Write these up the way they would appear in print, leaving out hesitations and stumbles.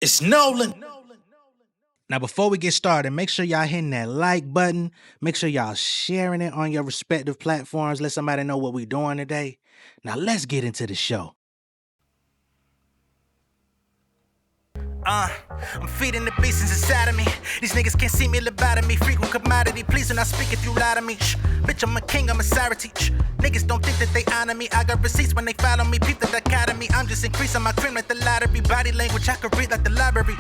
It's Nolan. Now, before we get started, make sure y'all hitting that like button. Make sure y'all sharing it on your respective platforms. Let somebody know what we're doing today. Now, let's get into the show. I'm feeding the beasts inside of me. These niggas can't see me lobotomy. Frequent commodity, please do not speak if you lie to me. Bitch, I'm a king, I'm a sorority. Niggas don't think that they honor me. I got receipts when they follow me. Peep the dichotomy. I'm just increasing my cream like the lottery. Body language, I could read like the library.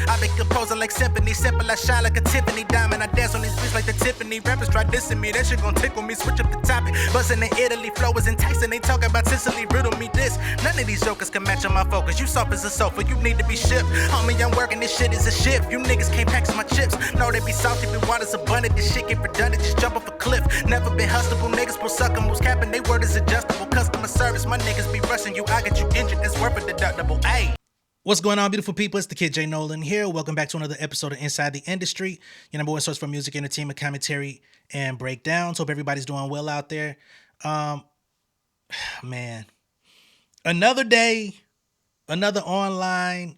I been composing like symphony. Simple, I shine like a Tiffany diamond. I dance on these beats like the Tiffany. Rappers try dissing me. That shit gon' tickle me. Switch up the topic. Buzzing in Italy. Flow is enticing. They talk about Sicily. Riddle me this. None of these jokers can match on my focus. You soft as a sofa. You need to be shipped. Homie, I'm working. This shit is a ship. You niggas can't pack my chips. No, they be salty. Be water's abundant. This shit get redundant. Just jump off a cliff. Never been hustable. Niggas pull sucker moves. Capping. They word is adjustable. Customer service. My niggas be rushing you. I got you injured. That's worth a deductible. Ayy. What's going on, beautiful people? It's the kid J Nolan here. Welcome back to another episode of Inside the Industry, your number one source for music, entertainment, commentary, and breakdowns. Hope everybody's doing well out there. Man, another day, another online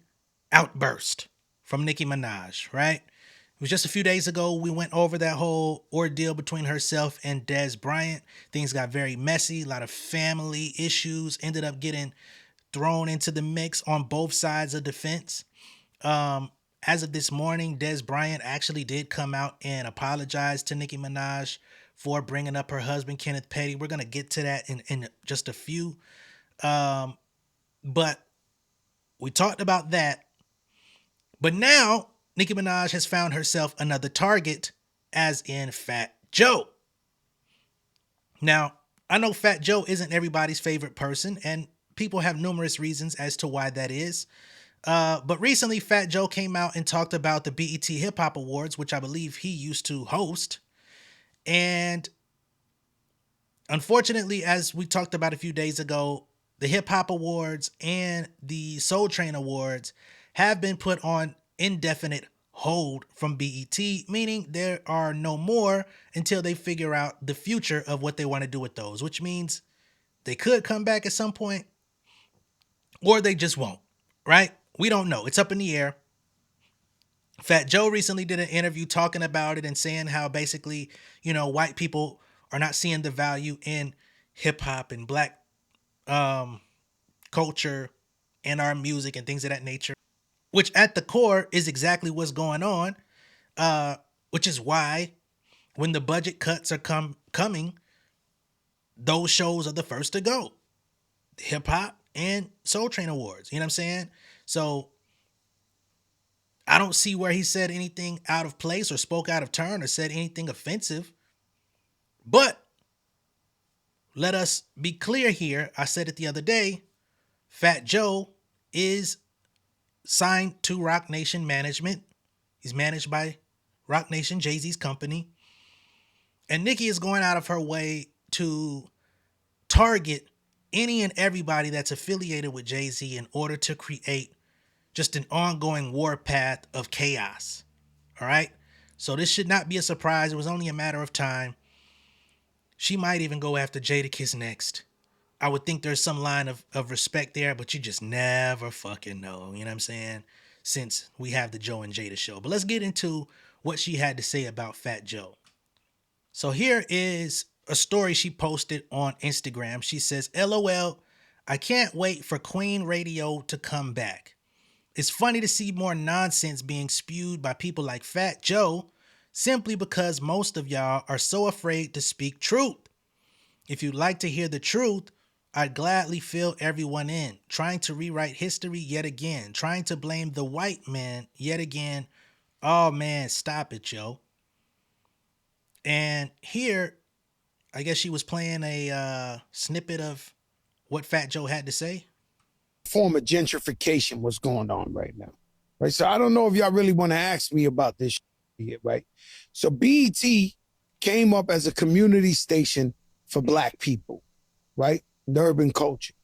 outburst from Nicki Minaj, right? It was just a few days ago, we went over that whole ordeal between herself and Dez Bryant. Things got very messy, a lot of family issues, ended up getting thrown into the mix on both sides of the fence. As of this morning, Dez Bryant actually did come out and apologize to Nicki Minaj for bringing up her husband, Kenneth Petty. We're going to get to that in just a few. But we talked about that. But now, Nicki Minaj has found herself another target, as in Fat Joe. Now, I know Fat Joe isn't everybody's favorite person, and people have numerous reasons as to why that is. But recently, Fat Joe came out and talked about the BET Hip Hop Awards, which I believe he used to host. And unfortunately, as we talked about a few days ago, the Hip Hop Awards and the Soul Train Awards have been put on indefinite hold from BET, meaning there are no more until they figure out the future of what they want to do with those, which means they could come back at some point or they just won't, right? We don't know. It's up in the air. Fat Joe recently did an interview talking about it and saying how basically, white people are not seeing the value in hip hop and black culture and our music and things of that nature, which at the core is exactly what's going on, which is why when the budget cuts are coming, those shows are the first to go. Hip hop and Soul Train Awards. You know what I'm saying? So I don't see where he said anything out of place or spoke out of turn or said anything offensive. But let us be clear here. I said it the other day. Fat Joe is signed to Roc Nation Management. He's managed by Roc Nation, Jay-Z's company. And Nicki is going out of her way to target any and everybody that's affiliated with Jay-Z in order to create just an ongoing warpath of chaos. All right? So this should not be a surprise. It was only a matter of time. She might even go after Jadakiss next. I would think there's some line of respect there, but you just never fucking know. You know what I'm saying? Since we have the Joe and Jada show. But let's get into what she had to say about Fat Joe. So here is a story she posted on Instagram. She says, LOL, I can't wait for Queen Radio to come back. It's funny to see more nonsense being spewed by people like Fat Joe simply because most of y'all are so afraid to speak truth. If you'd like to hear the truth, I'd gladly fill everyone in, trying to rewrite history yet again, trying to blame the white man yet again. Oh man, stop it, yo. And here, I guess she was playing a snippet of what Fat Joe had to say. Form of gentrification what's going on right now, right? So I don't know if y'all really want to ask me about this shit, right? So BET came up as a community station for black people, right? The urban culture.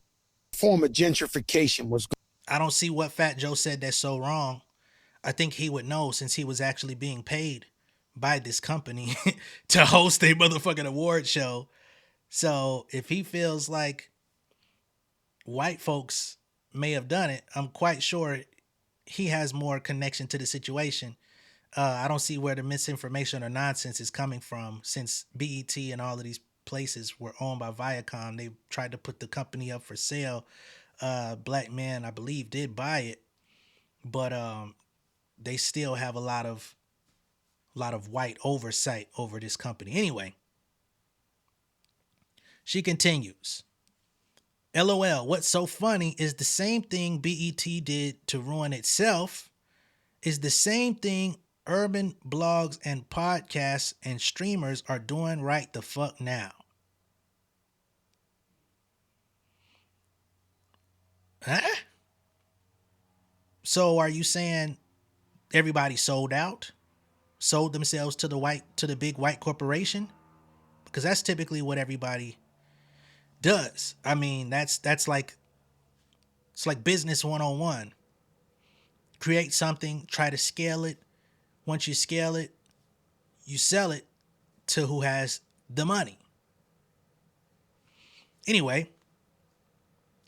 Form of gentrification was. I don't see what Fat Joe said that's so wrong. I think he would know since he was actually being paid by this company to host a motherfucking award show. So if he feels like white folks may have done it, I'm quite sure he has more connection to the situation. I don't see where the misinformation or nonsense is coming from, since BET and all of these places were owned by Viacom. They tried to put the company up for sale. Black Man, I believe, did buy it, but they still have a lot of white oversight over this company. Anyway, she continues. LOL, what's so funny is the same thing BET did to ruin itself is the same thing urban blogs and podcasts and streamers are doing right the fuck now. Huh? So are you saying everybody sold out? Sold themselves to the big white corporation? Because that's typically what everybody does. I mean, that's like it's like business 101. Create something, try to scale it. Once you scale it, you sell it to who has the money. Anyway,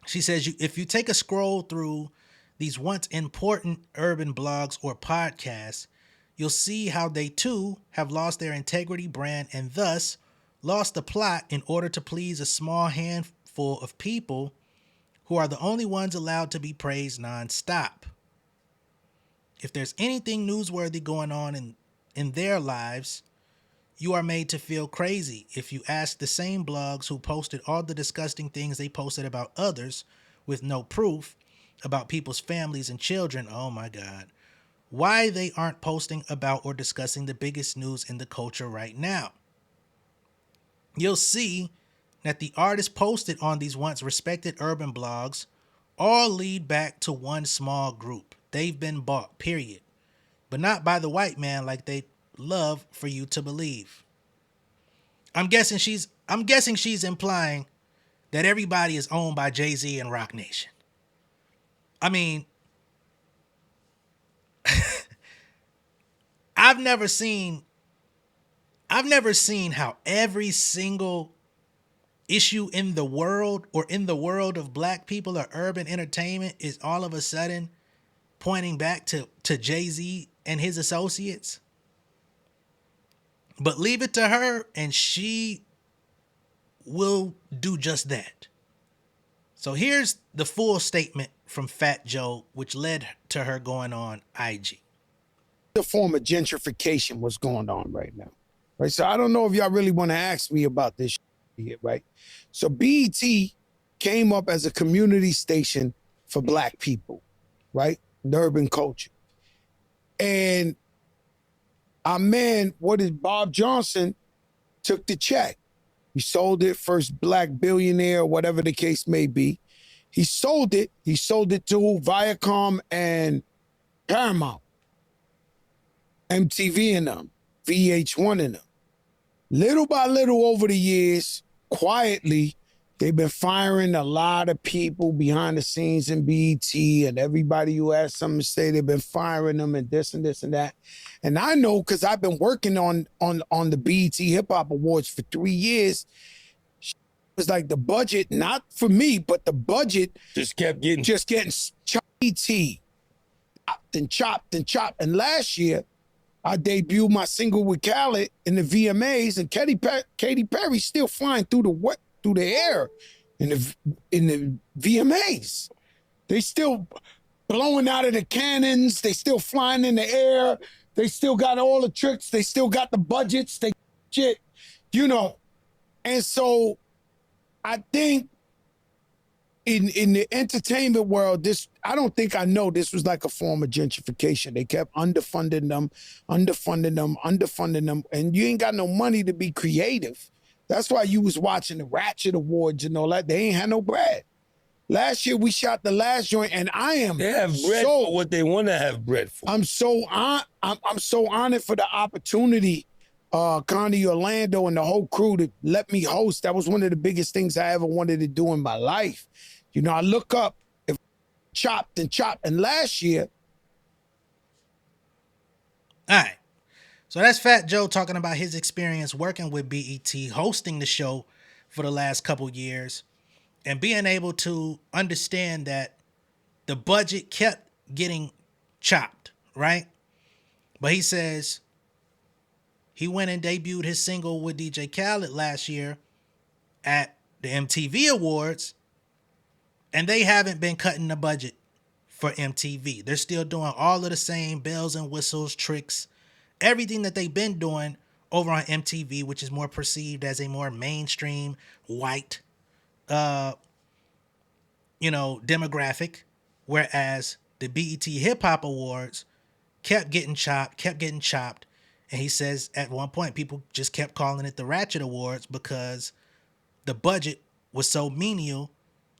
she says if you take a scroll through these once important urban blogs or podcasts, you'll see how they too have lost their integrity, brand, and thus lost the plot in order to please a small handful of people who are the only ones allowed to be praised nonstop. If there's anything newsworthy going on in their lives, you are made to feel crazy if you ask the same blogs who posted all the disgusting things they posted about others with no proof about people's families and children. Oh my God. Why they aren't posting about or discussing the biggest news in the culture right now. You'll see that the artists posted on these once respected urban blogs all lead back to one small group. They've been bought, period. But not by the white man like they love for you to believe. I'm guessing she's implying that everybody is owned by Jay-Z and Roc Nation. I mean, I've never seen how every single issue in the world or in the world of black people or urban entertainment is all of a sudden pointing back to Jay-Z and his associates. But leave it to her and she will do just that. So here's the full statement from Fat Joe, which led to her going on IG. The form of gentrification what's going on right now. Right. So I don't know if y'all really want to ask me about this yet, right? So BET came up as a community station for black people, right? The urban culture. And our man, what is Bob Johnson, took the check. He sold it, first black billionaire, whatever the case may be. He sold it. He sold it to Viacom and Paramount, MTV and them, VH1 and them. Little by little over the years, quietly, they've been firing a lot of people behind the scenes in BET, and everybody who has something to say, they've been firing them and this and this and that. And I know because I've been working on the BET Hip Hop Awards for 3 years. It was like the budget, not for me, but the budget just getting chopped and chopped and chopped. And last year, I debuted my single with Khaled in the VMAs, and Katy Perry still flying through the air in the VMAs. They still blowing out of the cannons. They still flying in the air. They still got all the tricks. They still got the budgets. They shit, And so I think in the entertainment world, I don't think I know this was like a form of gentrification. They kept underfunding them, and you ain't got no money to be creative. That's why you was watching the Ratchet Awards and all that. They ain't had no bread. Last year we shot the last joint, and they have bread for what they want to have bread for. I'm so honored for the opportunity, Connie Orlando and the whole crew to let me host. That was one of the biggest things I ever wanted to do in my life. I look up, if chopped, and last year. All right. So that's Fat Joe talking about his experience working with BET, hosting the show for the last couple years, and being able to understand that the budget kept getting chopped, right? But he says he went and debuted his single with DJ Khaled last year at the MTV Awards, and they haven't been cutting the budget for MTV. They're still doing all of the same bells and whistles, tricks, everything that they've been doing over on MTV, which is more perceived as a more mainstream white demographic, whereas the BET Hip Hop Awards kept getting chopped. And he says at one point people just kept calling it the Ratchet Awards because the budget was so menial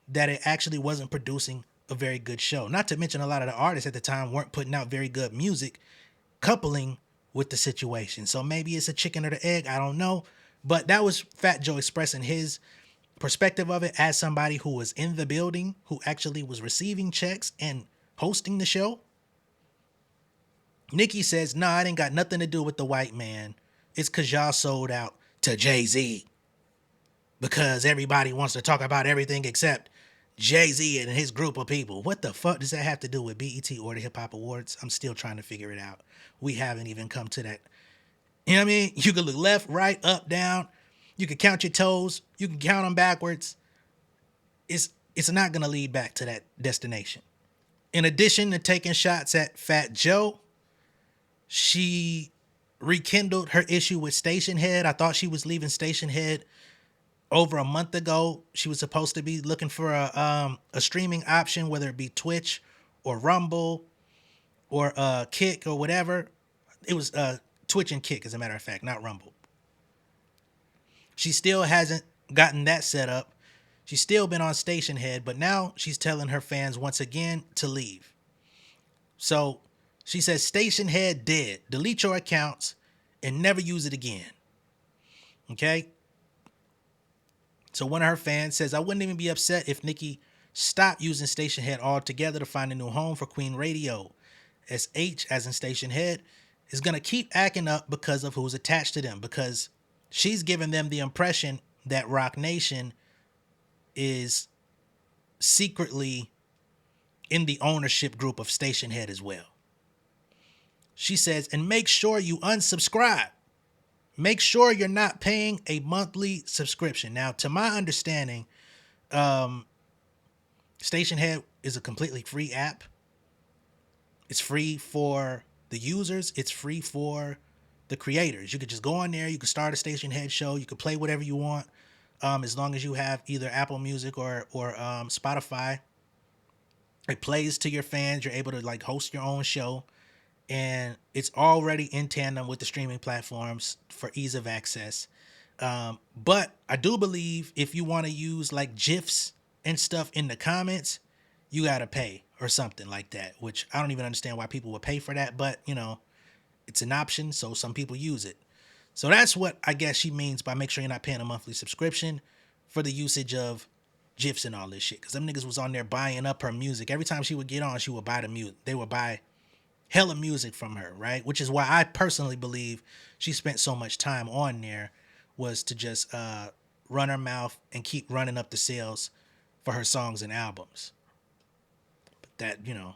that it actually wasn't producing a very good show. Not to mention a lot of the artists at the time weren't putting out very good music coupling with the situation. So maybe it's a chicken or the egg, I don't know. But that was Fat Joe expressing his perspective of it as somebody who was in the building, who actually was receiving checks and hosting the show. Nicki says, nah, it ain't got nothing to do with the white man. It's because y'all sold out to Jay-Z. Because everybody wants to talk about everything except Jay-Z and his group of people. What the fuck does that have to do with BET or the Hip Hop Awards? I'm still trying to figure it out. We haven't even come to that. You know what I mean? You can look left, right, up, down. You can count your toes. You can count them backwards. It's not going to lead back to that destination. In addition to taking shots at Fat Joe, she rekindled her issue with Station Head. I thought she was leaving Station Head over a month ago. She was supposed to be looking for a streaming option, whether it be Twitch or Rumble or Kick or whatever. It was Twitch and Kick, as a matter of fact, not Rumble. She still hasn't gotten that set up. She's still been on Station Head, but now she's telling her fans once again to leave. So she says, Station Head dead. Delete your accounts and never use it again. Okay? So one of her fans says, I wouldn't even be upset if Nicki stopped using Station Head altogether to find a new home for Queen Radio. SH, as in Station Head, is going to keep acting up because of who's attached to them, because she's giving them the impression that Rock Nation is secretly in the ownership group of Station Head as well. She says, and make sure you unsubscribe. Make sure you're not paying a monthly subscription. Now, to my understanding, Station Head is a completely free app. It's free for the users. It's free for the creators. You could just go on there. You could start a Station Head show. You could play whatever you want, as long as you have either Apple Music or Spotify. It plays to your fans. You're able to like host your own show. And it's already in tandem with the streaming platforms for ease of access. But I do believe if you want to use like GIFs and stuff in the comments, you got to pay or something like that, which I don't even understand why people would pay for that. But, you know, it's an option, so some people use it. So that's what I guess she means by make sure you're not paying a monthly subscription for the usage of GIFs and all this shit. Because them niggas was on there buying up her music. Every time she would get on, she would buy the music. They would buy hella music from her, right? Which is why I personally believe she spent so much time on there, was to just run her mouth and keep running up the sales for her songs and albums. But that, you know,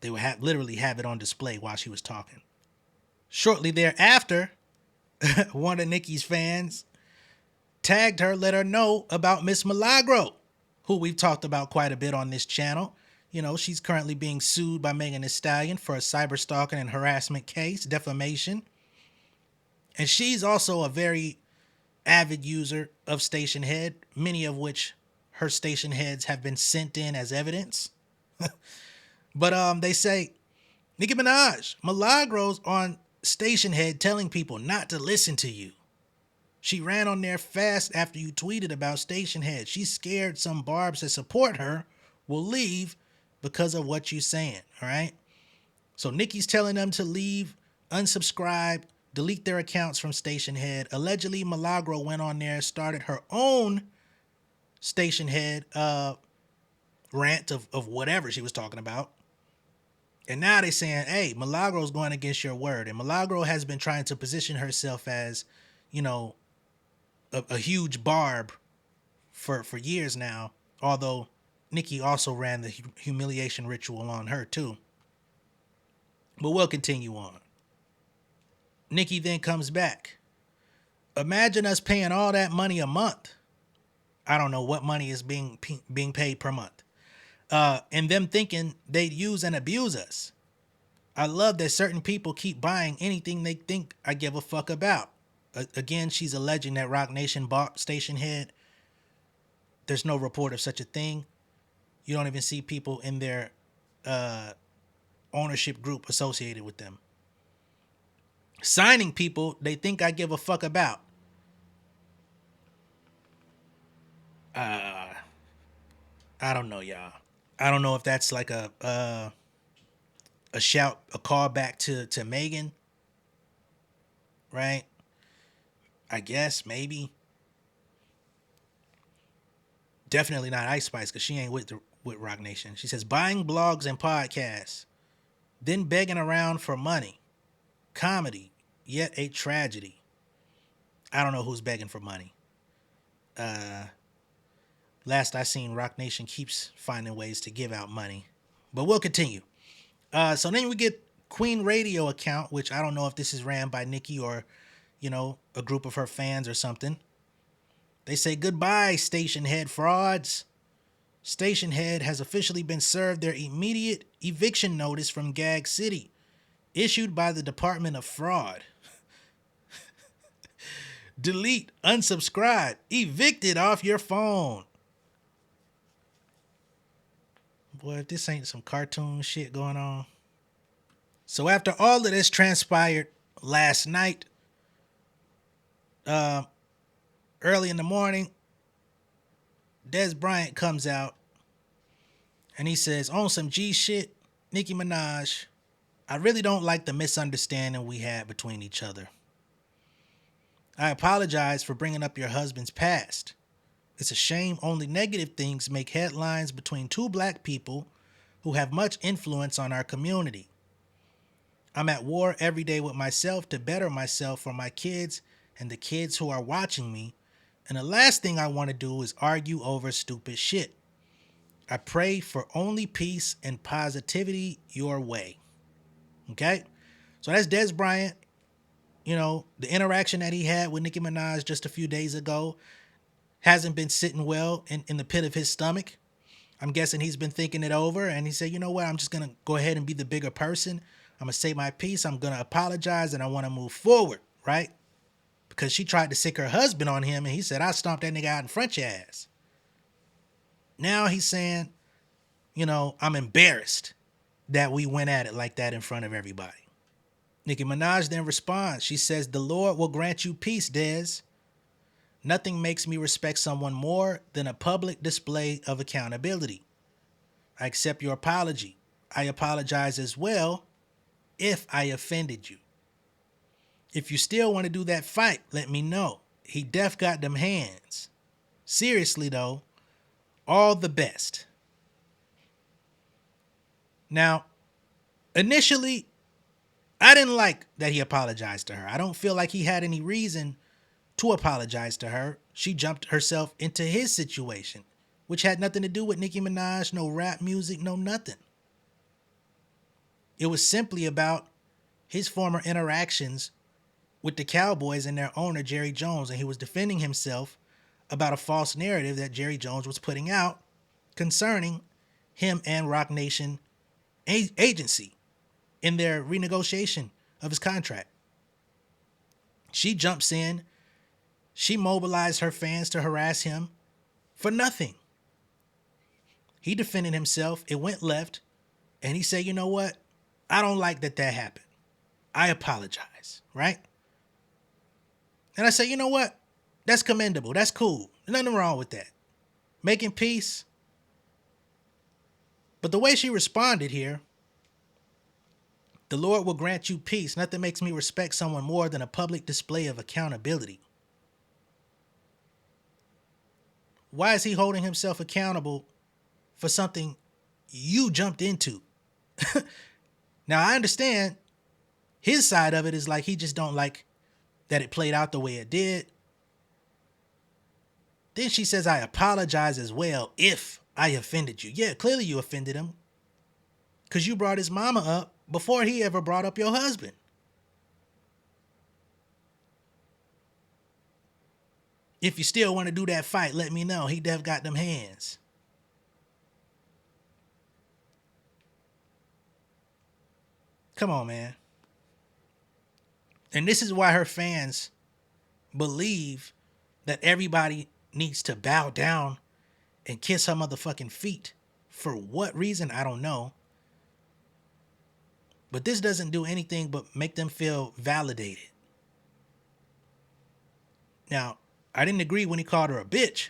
they would literally have it on display while she was talking. Shortly thereafter, one of Nicki's fans tagged her, let her know about Miss Milagro, who we've talked about quite a bit on this channel. You know, she's currently being sued by Megan Thee Stallion for a cyber stalking and harassment case, defamation. And she's also a very avid user of Station Head, many of which her Station Heads have been sent in as evidence. But they say, Nicki Minaj, Milagro's on Station Head telling people not to listen to you. She ran on there fast after you tweeted about Station Head. She's scared some barbs that support her will leave because of what you're saying, all right? So Nicki's telling them to leave, unsubscribe, delete their accounts from Station Head. Allegedly, Milagro went on there, started her own Station Head rant of whatever she was talking about. And now they're saying, hey, Milagro's going against your word. And Milagro has been trying to position herself as, you know, a huge barb for years now, although Nicki also ran the humiliation ritual on her too. But we'll continue on. Nicki then comes back. Imagine us paying all that money a month. I don't know what money is being paid per month. And them thinking they'd use and abuse us. I love that certain people keep buying anything they think I give a fuck about. Again, she's alleging that Rock Nation bought station head. There's no report of such a thing. You don't even see people in their ownership group associated with them. Signing people they think I give a fuck about. I don't know, y'all. I don't know if that's like a shout, a call back to Megan, right? I guess maybe. Definitely not Ice Spice because she ain't with Rock Nation. She says buying blogs and podcasts, then begging around for money, comedy, yet a tragedy. I don't know who's begging for money. Last I seen, Rock Nation keeps finding ways to give out money, but we'll continue. So then we get Queen Radio account, which I don't know if this is ran by Nicki or, a group of her fans or something. They say, goodbye, station head frauds. Station head has officially been served their immediate eviction notice from Gag City, issued by the Department of Fraud. Delete, unsubscribe, evicted off your phone. Boy, if this ain't some cartoon shit going on. So after all of this transpired last night, early in the morning, Dez Bryant comes out and he says, on some G shit, Nicki Minaj, I really don't like the misunderstanding we had between each other. I apologize for bringing up your husband's past. It's a shame only negative things make headlines between two black people who have much influence on our community. I'm at war every day with myself to better myself for my kids and the kids who are watching me. And the last thing I want to do is argue over stupid shit. I pray for only peace and positivity your way. Okay? So that's Dez Bryant. The interaction that he had with Nicki Minaj just a few days ago hasn't been sitting well in the pit of his stomach. I'm guessing he's been thinking it over and he said, you know what? I'm just going to go ahead and be the bigger person. I'm going to say my piece. I'm going to apologize and I want to move forward, right? Because she tried to sick her husband on him and he said, I'll stomp that nigga out in front of your ass. Now he's saying, I'm embarrassed that we went at it like that in front of everybody. Nicki Minaj then responds. She says, the Lord will grant you peace, Dez. Nothing makes me respect someone more than a public display of accountability. I accept your apology. I apologize as well if I offended you. If you still want to do that fight, let me know. He def got them hands. Seriously though, all the best. Now, initially, I didn't like that he apologized to her. I don't feel like he had any reason to apologize to her. She jumped herself into his situation, which had nothing to do with Nicki Minaj, no rap music, no nothing. It was simply about his former interactions with the Cowboys and their owner, Jerry Jones, and he was defending himself about a false narrative that Jerry Jones was putting out concerning him and Rock Nation agency in their renegotiation of his contract. She jumps in. She mobilized her fans to harass him for nothing. He defended himself. It went left. And he said, you know what? I don't like that happened. I apologize, right? And I say, you know what? That's commendable. That's cool. Nothing wrong with that. Making peace. But the way she responded here, the Lord will grant you peace. Nothing makes me respect someone more than a public display of accountability. Why is he holding himself accountable for something you jumped into? Now, I understand his side of it is like he just don't like that it played out the way it did. Then she says, I apologize as well if I offended you. Yeah, clearly you offended him because you brought his mama up before he ever brought up your husband. If you still want to do that fight, let me know. He def got them hands. Come on, man. And this is why her fans believe that everybody needs to bow down and kiss her motherfucking feet. For what reason? I don't know. But this doesn't do anything but make them feel validated. Now, I didn't agree when he called her a bitch.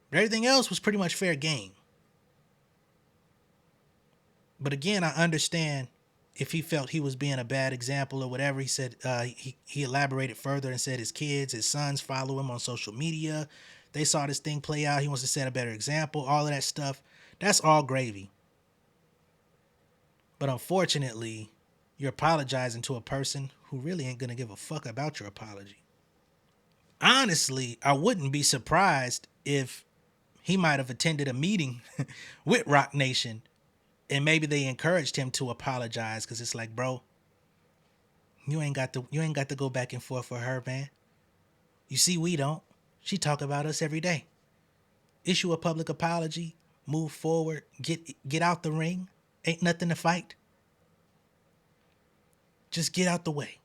But everything else was pretty much fair game. But again, I understand if he felt he was being a bad example or whatever. He said, he elaborated further and said his kids, his sons follow him on social media. They saw this thing play out. He wants to set a better example. All of that stuff. That's all gravy. But unfortunately, you're apologizing to a person who really ain't going to give a fuck about your apology. Honestly, I wouldn't be surprised if he might have attended a meeting with Roc Nation and maybe they encouraged him to apologize, because it's like, bro, you ain't got to go back and forth with her, man. You see, we don't. She talk about us every day. Issue a public apology, move forward, get out the ring. Ain't nothing to fight. Just get out the way,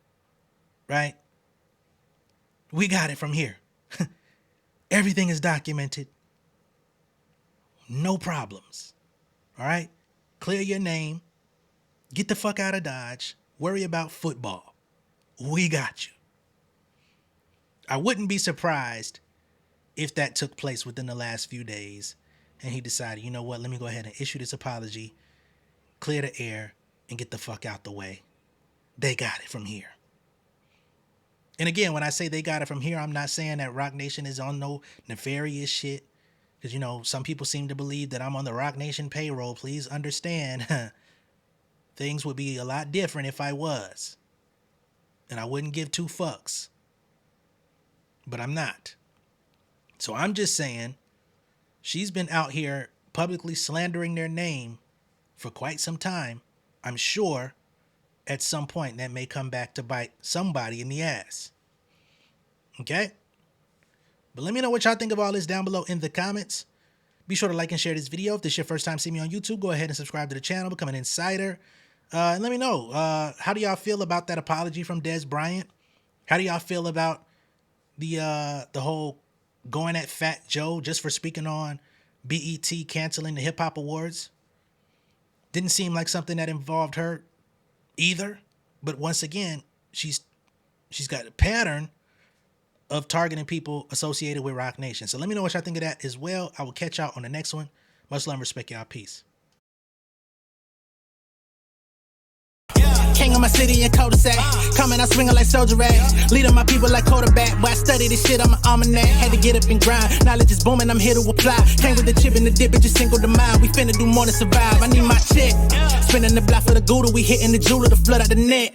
right? We got it from here. Everything is documented. No problems. All right? Clear your name. Get the fuck out of Dodge. Worry about football. We got you. I wouldn't be surprised if that took place within the last few days and he decided, you know what, let me go ahead and issue this apology, clear the air, and get the fuck out the way. They got it from here. And again, when I say they got it from here, I'm not saying that Roc Nation is on no nefarious shit. Because, you know, some people seem to believe that I'm on the Roc Nation payroll. Please understand, things would be a lot different if I was. And I wouldn't give two fucks. But I'm not. So I'm just saying, she's been out here publicly slandering their name for quite some time. I'm sure at some point that may come back to bite somebody in the ass. Okay? But let me know what y'all think of all this down below in the comments. Be sure to like and share this video. If this is your first time seeing me on YouTube, go ahead and subscribe to the channel, become an insider. And let me know, how do y'all feel about that apology from Dez Bryant? How do y'all feel about the whole going at Fat Joe just for speaking on BET canceling the Hip Hop Awards? Didn't seem like something that involved her either. But once again, she's got a pattern of targeting people associated with Roc Nation. So let me know what y'all think of that as well. I will catch y'all on the next one. Much love and respect, y'all. Peace. King of my city and cul-de-sac. Coming out swinging like soldier rags. Leading my people like quarterback. Boy, I study this shit, I'm an almanac. Had to get up and grind. Knowledge is booming, I'm here to apply. Came with the chip and the dip, it just single the mind. We finna do more than survive. I need my check. Spinning the block for the Gouda. We hitting the jeweler to flood out the net.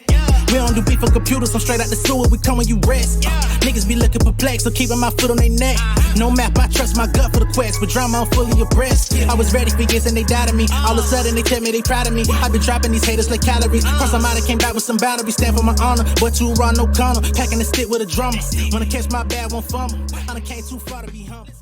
We don't do beef on computers, I'm straight out the sewer. We come when you rest. Niggas be looking perplexed, so keeping my foot on their neck. No map, I trust my gut for the quest. With drama, I'm fully abreast. I was ready for years and they doubted me. All of a sudden they tell me they proud of me. I been dropping these haters like calories. Cross them out, I came back with some boundaries. Stand for my honor, but you run no corner. Packing the stick with a drummer. Wanna catch my bad, won't fumble. I done came too far to be humble.